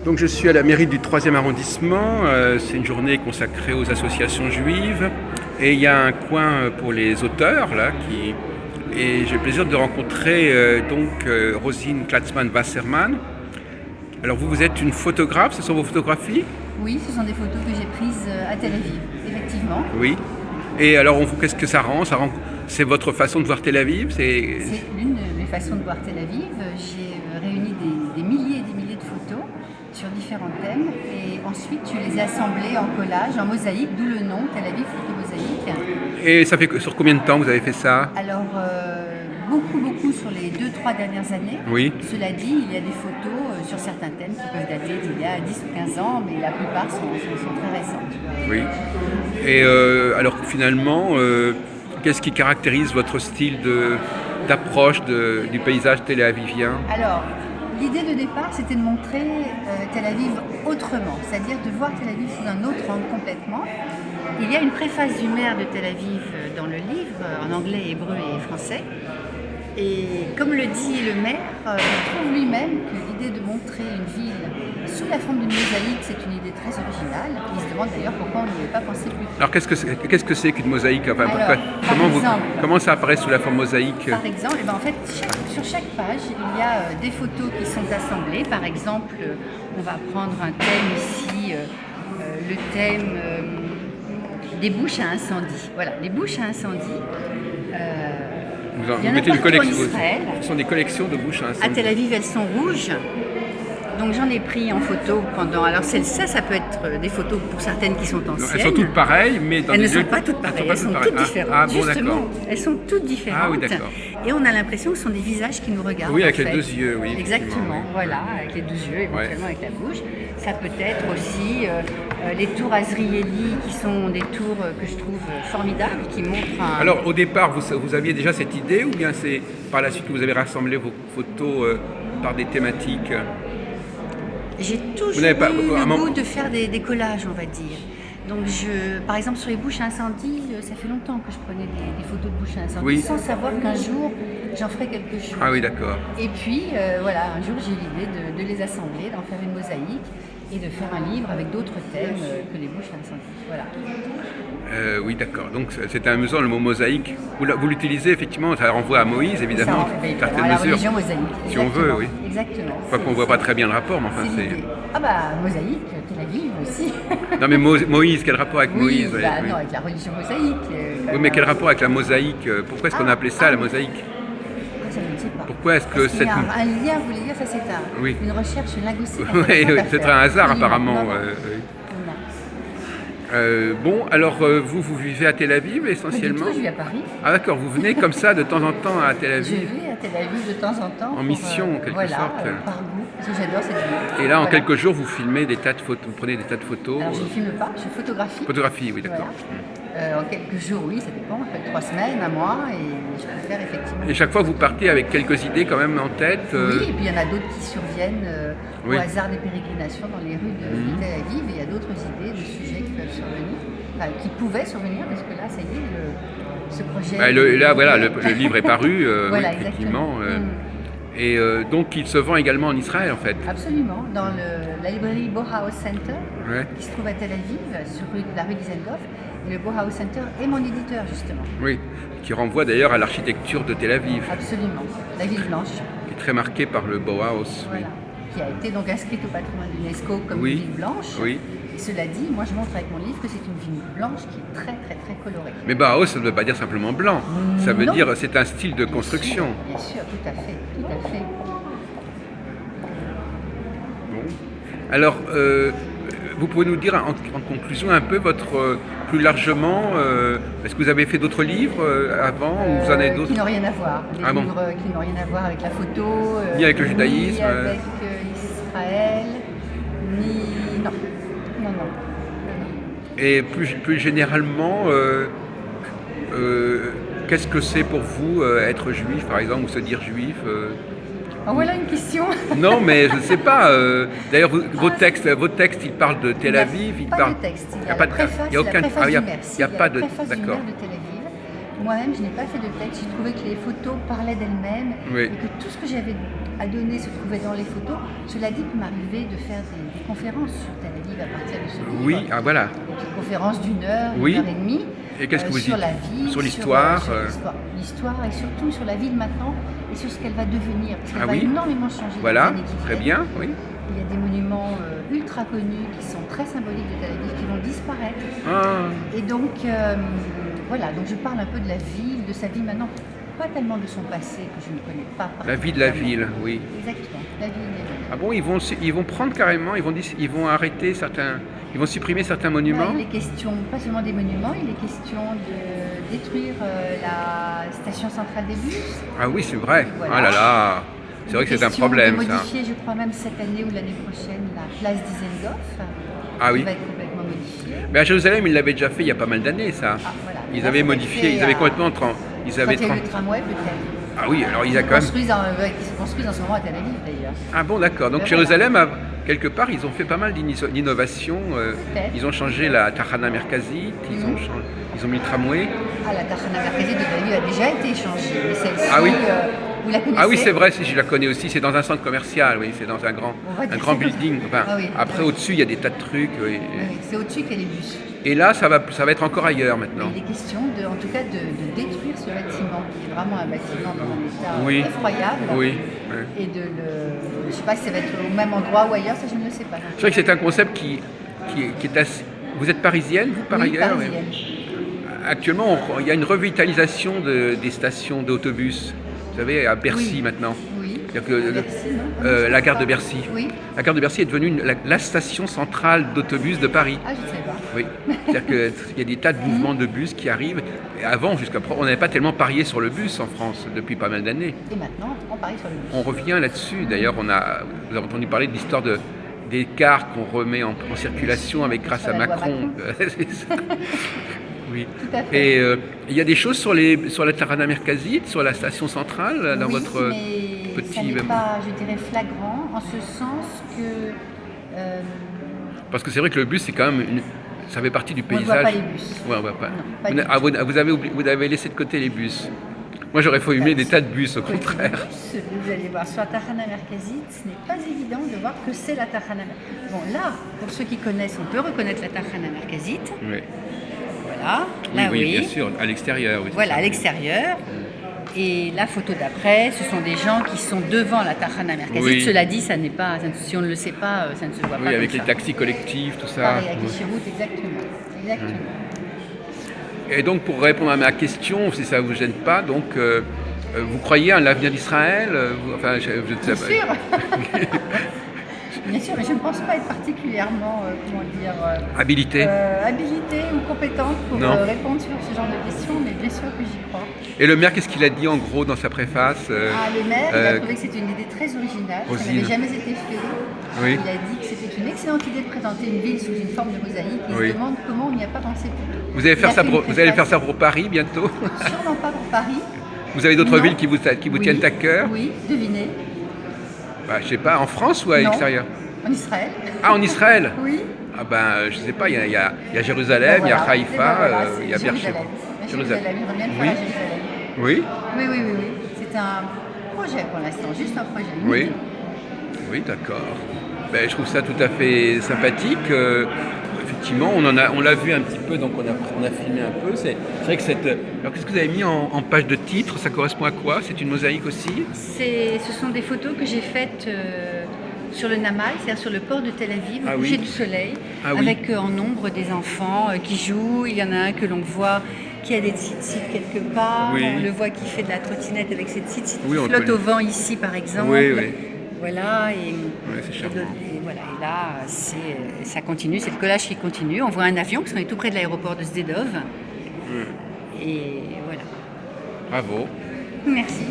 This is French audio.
Donc je suis à la mairie du 3e arrondissement, c'est une journée consacrée aux associations juives et il y a un coin pour les auteurs là et j'ai le plaisir de rencontrer Rosine Klatzmann-Wasserman. Alors vous êtes une photographe, ce sont vos photographies? Oui, ce sont des photos que j'ai prises à Tel Aviv, effectivement. Oui. Et alors qu'est-ce que ça rend? C'est votre façon de voir Tel Aviv? C'est l'une de mes façons de voir Tel Aviv. J'ai réuni des milliers et des milliers de photos sur différents thèmes et ensuite je les ai assemblées en collage, en mosaïque, d'où le nom Tel Aviv Photo Mosaïque. Et ça fait sur combien de temps vous avez fait ça? Alors beaucoup sur les 2-3 dernières années. Oui. Cela dit, il y a des photos sur certains thèmes qui peuvent dater d'il y a 10 ou 15 ans, mais la plupart sont très récentes. Oui. Et alors finalement, qu'est-ce qui caractérise votre style d'approche du paysage téléavivien? Alors, l'idée de départ, c'était de montrer Tel Aviv autrement, c'est-à-dire de voir Tel Aviv sous un autre angle complètement. Il y a une préface du maire de Tel Aviv dans le livre, en anglais, hébreu et français. Et comme le dit le maire, il trouve lui-même que l'idée de montrer une ville sous la forme d'une mosaïque, c'est une idée très originale. Il se demande d'ailleurs pourquoi on n'y avait pas pensé plus tôt. Alors qu'est-ce que c'est qu'une mosaïque? Enfin, Alors, comment ça apparaît sous la forme mosaïque? Par exemple, en fait, sur chaque page, il y a des photos qui sont assemblées. Par exemple, on va prendre un thème ici, le thème des bouches à incendie. Voilà, les bouches à incendie. Vous mettez une collection. Ce sont des collections de bouches à incendie. À Tel Aviv, elles sont rouges. Donc j'en ai pris en photo pendant. Alors ça peut être des photos pour certaines qui sont anciennes. Elles sont toutes pareilles, mais dans elles des ne sont pas toutes pareilles. Elles sont toutes différentes. Ah bon, justement, d'accord. elles sont toutes différentes. Ah oui, d'accord. Et on a l'impression que ce sont des visages qui nous regardent. Oui, avec les deux yeux, oui. Exactement. Oui. Voilà, avec les deux yeux, éventuellement avec la bouche. Ça peut être aussi les tours Azrieli, qui sont des tours que je trouve formidables, qui montrent un. Alors au départ, vous aviez déjà cette idée, ou bien c'est par la suite que vous avez rassemblé vos photos par des thématiques? J'ai toujours eu le goût de faire des collages, on va dire. Donc, par exemple, sur les bouches à incendie, ça fait longtemps que je prenais des photos de bouches à incendie, oui, sans savoir qu'un jour, j'en ferais quelque chose. Ah oui, d'accord. Et puis, voilà, un jour, j'ai eu l'idée de les assembler, d'en faire une mosaïque et de faire un livre avec d'autres thèmes que les bouches à incendie. Voilà. Oui, d'accord. Donc c'est amusant le mot mosaïque. Vous l'utilisez effectivement, ça renvoie à Moïse évidemment. À la religion mosaïque. Si on veut, oui. Exactement. Quoi qu'on ne voit pas très bien le rapport, mais enfin c'est. Ah bah mosaïque, Tel Aviv aussi. Non mais Moïse, quel rapport avec Moïse? Oui. Non, avec la religion mosaïque. Oui, mais quel rapport avec la mosaïque? Pourquoi est-ce qu'on a appelé ça la mosaïque? Ça, je ne sais pas. Pourquoi est-ce que c'est un lien, vous voulez dire, ça c'est une recherche linguistique. Oui, c'est un hasard apparemment. Bon, alors vous vivez à Tel Aviv essentiellement? Pas du tout, je vis à Paris. Ah d'accord, vous venez comme ça de temps en temps à Tel Aviv? Je vais à Tel Aviv de temps en temps. En mission, en quelque sorte. Par goût, parce que j'adore cette ville. Et là, en quelques jours, vous filmez des tas de photos, vous prenez des tas de photos. Alors je ne filme pas, je photographie. Photographie, oui, d'accord. En quelques jours, oui, ça dépend, peut-être 3 semaines, un mois, et je peux faire effectivement. Et chaque fois, vous partez avec quelques idées quand même en tête. Oui, et puis il y en a d'autres qui surviennent oui, au hasard des pérégrinations dans les rues de Tel Aviv, et il y a d'autres idées, de sujets qui peuvent survenir, qui pouvaient survenir, parce que là, ça y est, ce projet. Là, voilà, le livre est paru, voilà, oui, effectivement. Et donc, il se vend également en Israël, en fait. Absolument, dans la librairie Bauhaus Center, ouais, qui se trouve à Tel Aviv, sur la rue Dizengoff. Et le Bauhaus Center est mon éditeur, justement. Oui, qui renvoie d'ailleurs à l'architecture de Tel Aviv. Absolument, la ville blanche. Qui est très marquée par le Bauhaus. Voilà, oui, qui a été donc inscrite au patrimoine de l'UNESCO comme oui, une ville blanche. Oui. Et cela dit, moi je montre avec mon livre que c'est une ville blanche qui est très très très colorée. Mais Bauhaus, ça ne veut pas dire simplement blanc. Ça veut dire c'est un style de construction. Bien sûr, tout à fait, tout à fait. Bon. Alors, vous pouvez nous dire en conclusion un peu plus largement, est-ce que vous avez fait d'autres livres avant ou vous en avez d'autres qui n'ont rien à voir. Des livres qui n'ont rien à voir avec la photo, ni avec le judaïsme, ni avec Israël, ni non. Et plus généralement, qu'est-ce que c'est pour vous être juif, par exemple, ou se dire juif? Oh, voilà une question. Non, mais je ne sais pas. D'ailleurs, vos textes, ils parlent de Tel Aviv. Il n'y a pas de texte. Il y a pas de préface. Il n'y a aucun. Il n'y a pas de. D'accord. De Tel Aviv. moi-même, je n'ai pas fait de texte. J'ai trouvé que les photos parlaient d'elles-mêmes Oui. et que tout ce que j'avais à donner se trouvait dans les photos. Cela dit, il m'arrivait de faire des conférences sur Tel Aviv à partir de ce livre. Oui, ah voilà. Des conférences d'une heure, Oui. une heure et demie. Et qu'est-ce que vous sur dites? la ville, Sur l'histoire, l'histoire et surtout sur la ville maintenant et sur ce qu'elle va devenir. Parce qu'elle Ah va oui. énormément changer dans Voilà, les années qui très viennent. bien, oui. Il y a des monuments ultra connus qui sont très symboliques de Tel Aviv qui vont disparaître. Ah, Et donc, voilà, donc je parle un peu de la ville, de sa vie maintenant, pas tellement de son passé que je ne connais pas. la vie de la ville, particulièrement. oui. Exactement, la vie de la ville. Ah bon, ils vont prendre carrément, ils vont arrêter certains, ils vont supprimer certains Là, monuments. il est question, pas seulement des monuments, il est question de détruire la station centrale des bus. Ah oui, c'est vrai. Voilà. Ah là là, c'est vrai que c'est un Question problème, de ça. modifier, je crois même cette année ou l'année prochaine, la place d'Isengoff. Ah oui. Qui va être complètement modifiée. Mais à Jérusalem, ils l'avaient déjà fait il y a pas mal d'années, ça. Ah, voilà. Ils Là, avaient ça va être modifié, fait ils avaient à- complètement ils avaient Quand il y a eu le tramway, peut-être. Ah oui, alors ils Ils ont quand même. qui se construisent en ce moment à Tel Aviv, d'ailleurs. Ah bon, d'accord. Donc Ben Jérusalem, quelque part, ils ont fait pas mal d'innovations. Peut-être. Ils ont changé la Tahana Merkazit, ils ont mis le tramway. Ah, la Tahana Merkazit de Tel Aviv a déjà été changée, mais celle-ci, Ah oui. vous la connaissez? Ah oui, c'est vrai, si je la connais aussi, c'est dans un centre commercial, oui, c'est dans un On va un dire grand c'est comme ça. building. Enfin, Ah oui. après, au-dessus, il y a des tas de trucs. Oui. Oui, c'est au-dessus qu'il y a les bus. Et là, ça va être encore ailleurs maintenant. Il est question, en tout cas, de détruire ce bâtiment, qui est vraiment un bâtiment dans un état Oui. effroyable. Oui. Et je ne sais pas si ça va être au même endroit ou ailleurs, ça je ne le sais pas. C'est vrai que c'est un concept qui est assez. Vous êtes parisienne, vous, par Oui, ailleurs? Oui. parisienne. Actuellement, il y a une revitalisation des stations d'autobus. Vous savez, à Bercy Oui. maintenant. Oui. C'est-à-dire que Bercy, non? la gare de Bercy. Oui. La gare de Bercy est devenue la station centrale d'autobus de Paris. Ah, je ne savais pas. Oui. C'est-à-dire qu'il y a des tas de mouvements de bus qui arrivent. Et avant, on n'avait pas tellement parié sur le bus en France depuis pas mal d'années. Et maintenant, on parie sur le bus. On revient là-dessus. D'ailleurs, vous avez entendu parler de l'histoire des cars qu'on remet en circulation grâce Sur à la loi Macron. C'est ça. Oui. Tout à fait. Et il y a des choses sur la Tahana Merkazit, sur la station centrale, dans Oui, votre mais ça petit. n'est pas, je dirais, flagrant, en ce sens que Parce que c'est vrai que le bus, c'est quand même ça fait partie du on ne paysage. voit pas les bus. Ouais, on voit pas. Non, pas du Vous avez laissé de côté les bus. Moi, j'aurais fumé des tas de bus, au Côté contraire. bus, vous allez voir, sur la Tahana Merkazit, ce n'est pas évident de voir que c'est la Tahana Merkazit. Bon, là, pour ceux qui connaissent, on peut reconnaître la Tahana Merkazit. Oui. Voilà, là oui, bien sûr, à l'extérieur. Oui, c'est Voilà, ça. à l'extérieur. Et la photo d'après, ce sont des gens qui sont devant la Tahana Merkazit. Oui. Cela dit, ça n'est pas, si on ne le sait pas, ça ne se voit pas. Oui, avec comme les ça. taxis collectifs, tout ça. Pareil, avec Oui. les chiroutes, exactement. Exactement. Et donc, pour répondre à ma question, si ça ne vous gêne pas, donc, vous croyez à l'avenir d'Israël? Enfin, je ne sais Bien pas. sûr. Bien sûr, mais je ne pense pas être particulièrement, comment dire, Habilité. habilitée ou compétente pour Non. répondre sur ce genre de questions, mais bien sûr que j'y crois. Et le maire, qu'est-ce qu'il a dit en gros dans sa préface? Le maire, il a trouvé que c'était une idée très originale, ça Rosine. n'avait jamais été fait. Oui. Il a dit que c'était une excellente idée de présenter une ville sous une forme de mosaïque. Il Oui. se demande comment on n'y a pas pensé plus tôt. Vous allez Il a fait une vous allez faire préface. ça pour Paris bientôt? Sûrement pas pour Paris. Vous avez d'autres Non. villes qui vous Oui. tiennent à cœur? Oui, devinez. Bah, je sais pas, en France ou à Non. l'extérieur? En Israël. Ah, en Israël? Oui. Ah ben, je sais pas, il y a Jérusalem, il y a Voilà. Haïfa, Et ben voilà, il y a c'est Beersheba. Jérusalem. Il revient de Oui. faire à Jérusalem. Oui, Oui, oui, oui, oui. C'est un projet pour l'instant, juste un projet. une oui, idée. oui, d'accord. Ben, je trouve ça tout à fait sympathique. Effectivement, on l'a vu un petit peu, donc on a filmé un peu. C'est vrai que alors qu'est-ce que vous avez mis en page de titre? Ça correspond à quoi? C'est une mosaïque aussi? Ce sont des photos que j'ai faites sur le Namal, c'est-à-dire sur le port de Tel Aviv, Ah au oui. coucher du soleil, Ah oui. avec en nombre des enfants qui jouent. Il y en a un que l'on voit qui a des tsitsites quelque part. Oui. On le voit qui fait de la trottinette avec ses tsitsites Oui, qui on flotte peut au vent ici, par exemple. Oui, oui. Voilà, et c'est charmant. voilà, et là, ça continue, c'est le collage qui continue. On voit un avion, parce qu'on est tout près de l'aéroport de Sdedov. Et voilà. Bravo. Merci.